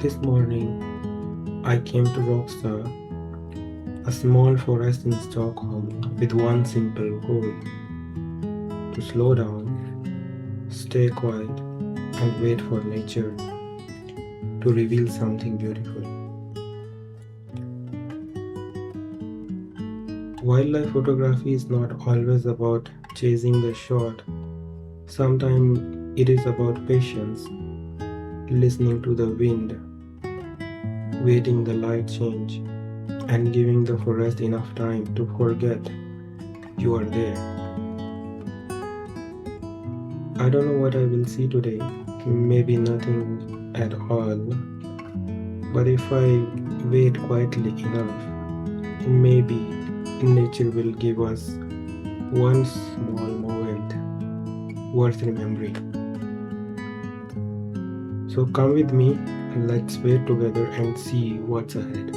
This morning, I came to Rockstar, a small forest in Stockholm, with one simple goal: to slow down, stay quiet, and wait for nature to reveal something beautiful. Wildlife photography is not always about chasing the shot. Sometimes it is about patience, listening to the wind, waiting the light change, and giving the forest enough time to forget you are there. I don't know what I will see today, maybe nothing at all, but if I wait quietly enough, maybe nature will give us one small moment worth remembering. So come with me and let's wait together and see what's ahead.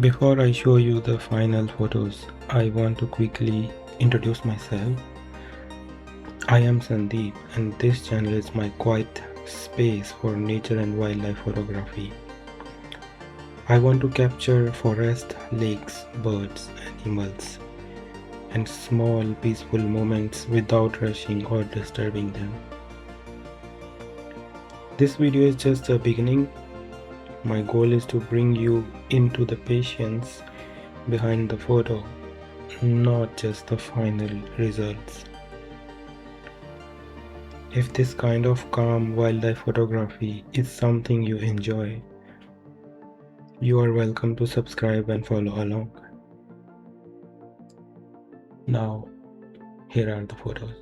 Before I show you the final photos, I want to quickly introduce myself. I am Sandeep and this channel is my quiet space for nature and wildlife photography. I want to capture forest, lakes, birds, animals, and small peaceful moments without rushing or disturbing them. This video is just a beginning. My goal is to bring you into the patience behind the photo, not just the final results. If this kind of calm wildlife photography is something you enjoy, you are welcome to subscribe and follow along. Now, here are the photos.